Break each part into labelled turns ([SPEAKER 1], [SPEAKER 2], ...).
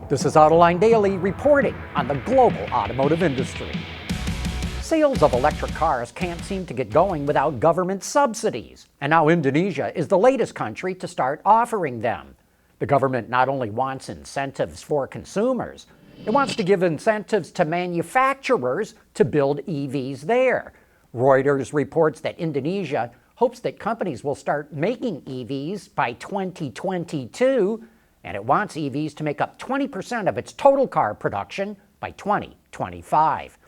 [SPEAKER 1] This is Autoline Daily reporting on the global automotive industry. Sales of electric cars can't seem to get going without government subsidies, and now Indonesia is the latest country to start offering them. The government not only wants incentives for consumers, it wants to give incentives to manufacturers to build EVs there. Reuters reports that Indonesia hopes that companies will start making EVs by 2022, and it wants EVs to make up 20% of its total car production by 2025.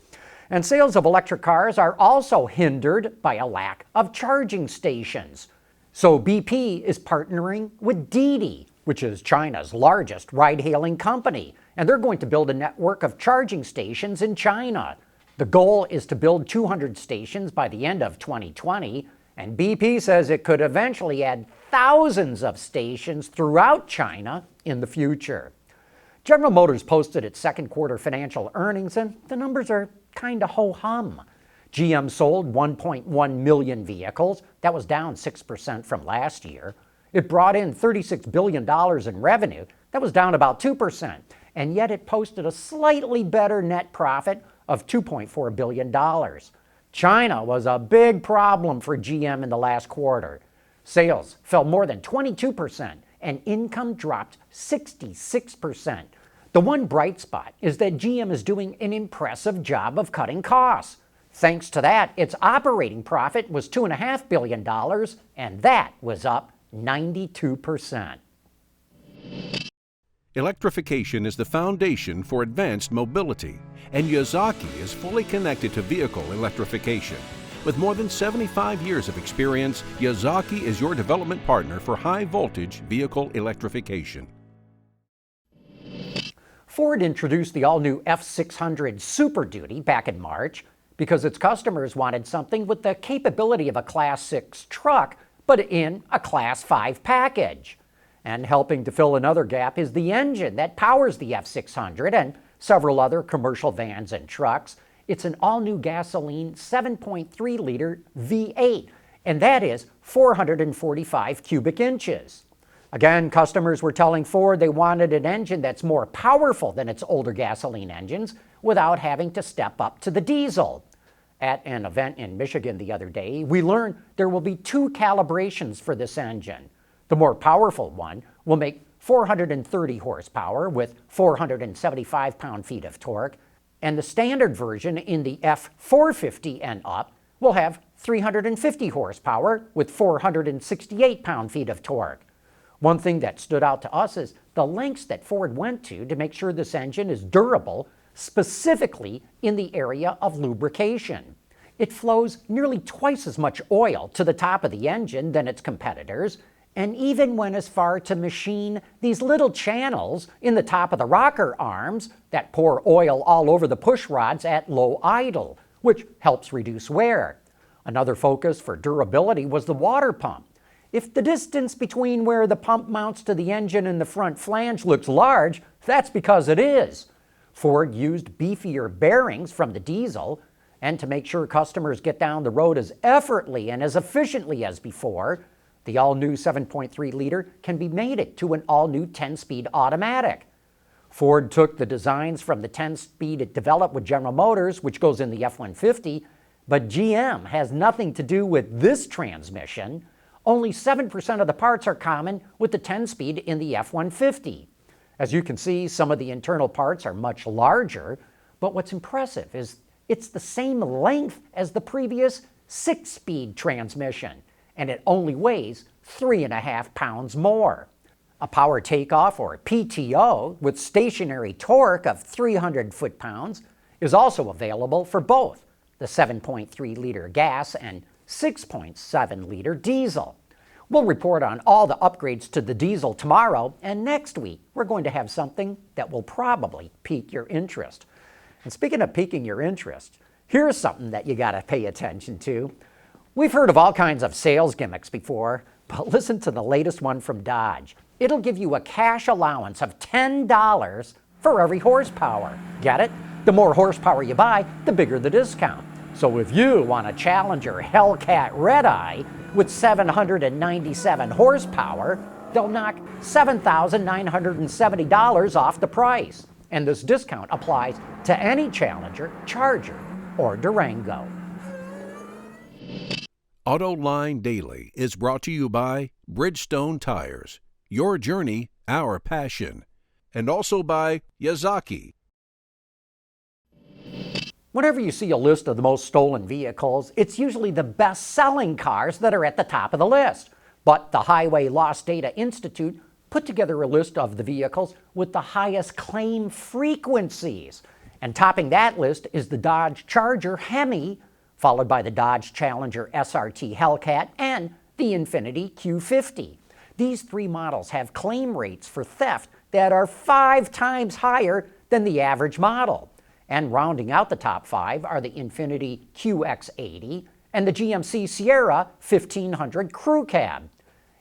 [SPEAKER 1] And sales of electric cars are also hindered by a lack of charging stations. So BP is partnering with Didi, which is China's largest ride-hailing company, and they're going to build a network of charging stations in China. The goal is to build 200 stations by the end of 2020, and BP says it could eventually add thousands of stations throughout China in the future. General Motors posted its second quarter financial earnings, and the numbers are kind of ho-hum. GM sold 1.1 million vehicles. That was down 6% from last year. It brought in $36 billion in revenue. That was down about 2%. And yet it posted a slightly better net profit of $2.4 billion. China was a big problem for GM in the last quarter. Sales fell more than 22%, and income dropped 66%. The one bright spot is that GM is doing an impressive job of cutting costs. Thanks to that, its operating profit was $2.5 billion, and that was up 92%.
[SPEAKER 2] Electrification is the foundation for advanced mobility, and Yazaki is fully connected to vehicle electrification. With more than 75 years of experience, Yazaki is your development partner for high-voltage vehicle electrification.
[SPEAKER 1] Ford introduced the all-new F600 Super Duty back in March because its customers wanted something with the capability of a Class 6 truck, but in a Class 5 package. And helping to fill another gap is the engine that powers the F600 and several other commercial vans and trucks. It's an all-new gasoline 7.3-liter V8, and that is 445 cubic inches. Again, customers were telling Ford they wanted an engine that's more powerful than its older gasoline engines without having to step up to the diesel. At an event in Michigan the other day, we learned there will be two calibrations for this engine. The more powerful one will make 430 horsepower with 475 pound-feet of torque, and the standard version in the F450 and up will have 350 horsepower with 468 pound-feet of torque. One thing that stood out to us is the lengths that Ford went to make sure this engine is durable, specifically in the area of lubrication. It flows nearly twice as much oil to the top of the engine than its competitors, and even went as far to machine these little channels in the top of the rocker arms that pour oil all over the push rods at low idle, which helps reduce wear. Another focus for durability was the water pump. If the distance between where the pump mounts to the engine and the front flange looks large, that's because it is. Ford used beefier bearings from the diesel, and to make sure customers get down the road as effortlessly and as efficiently as before, the all-new 7.3-liter can be mated to an all-new 10-speed automatic. Ford took the designs from the 10-speed it developed with General Motors, which goes in the F-150, but GM has nothing to do with this transmission. Only 7% of the parts are common with the 10-speed in the F-150. As you can see, some of the internal parts are much larger, but what's impressive is it's the same length as the previous 6-speed transmission, and it only weighs 3.5 pounds more. A power takeoff, or PTO, with stationary torque of 300 foot-pounds is also available for both the 7.3-liter gas and 6.7-liter diesel. We'll report on all the upgrades to the diesel tomorrow, and next week we're going to have something that will probably pique your interest. And speaking of piquing your interest, here's something that you got to pay attention to. We've heard of all kinds of sales gimmicks before, but listen to the latest one from Dodge. It'll give you a cash allowance of $10 for every horsepower. Get it? The more horsepower you buy, the bigger the discount. So if you want a Challenger Hellcat Redeye with 797 horsepower, they'll knock $7,970 off the price. And this discount applies to any Challenger, Charger, or Durango.
[SPEAKER 2] Autoline Daily is brought to you by Bridgestone Tires, your journey, our passion, and also by Yazaki.
[SPEAKER 1] Whenever you see a list of the most stolen vehicles, it's usually the best-selling cars that are at the top of the list. But the Highway Loss Data Institute put together a list of the vehicles with the highest claim frequencies. And topping that list is the Dodge Charger Hemi, followed by the Dodge Challenger SRT Hellcat and the Infiniti Q50. These three models have claim rates for theft that are 5 times higher than the average model. And rounding out the top 5 are the Infiniti QX80 and the GMC Sierra 1500 Crew Cab.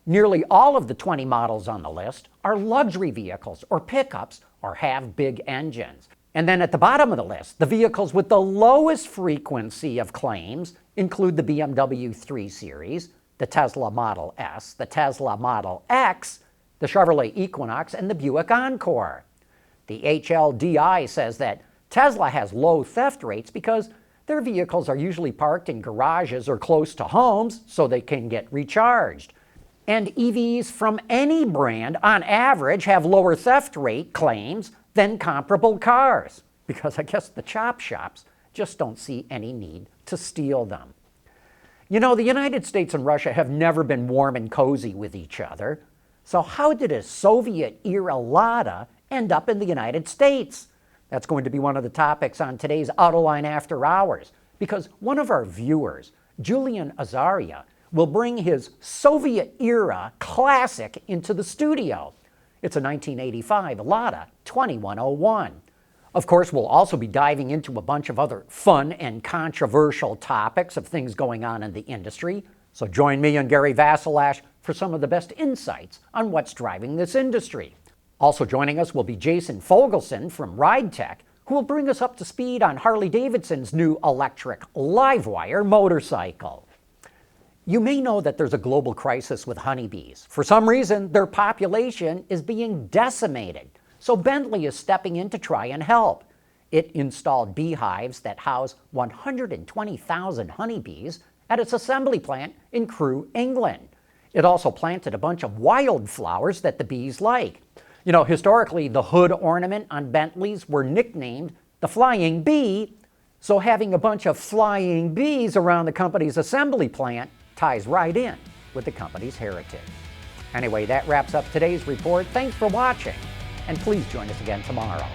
[SPEAKER 1] Nearly all of the 20 models on the list are luxury vehicles or pickups or have big engines. And then at the bottom of the list, the vehicles with the lowest frequency of claims include the BMW 3 Series, the Tesla Model S, the Tesla Model X, the Chevrolet Equinox, and the Buick Encore. The HLDI says that Tesla has low theft rates because their vehicles are usually parked in garages or close to homes so they can get recharged. And EVs from any brand, on average, have lower theft rate claims than comparable cars, because I guess the chop shops just don't see any need to steal them. You know, the United States and Russia have never been warm and cozy with each other. So how did a Soviet-era Lada end up in the United States? That's going to be one of the topics on today's Autoline After Hours, because one of our viewers, Julian Azaria, will bring his Soviet-era classic into the studio. It's a 1985 Lada 2101. Of course, we'll also be diving into a bunch of other fun and controversial topics of things going on in the industry. So join me and Gary Vasilash for some of the best insights on what's driving this industry. Also joining us will be Jason Fogelson from Ride Tech, who will bring us up to speed on Harley-Davidson's new electric Livewire motorcycle. You may know that there's a global crisis with honeybees. For some reason, their population is being decimated. So Bentley is stepping in to try and help. It installed beehives that house 120,000 honeybees at its assembly plant in Crewe, England. It also planted a bunch of wildflowers that the bees like. You know, historically, the hood ornament on Bentleys were nicknamed the Flying Bee, so having a bunch of flying bees around the company's assembly plant ties right in with the company's heritage. Anyway, that wraps up today's report. Thanks for watching, and please join us again tomorrow.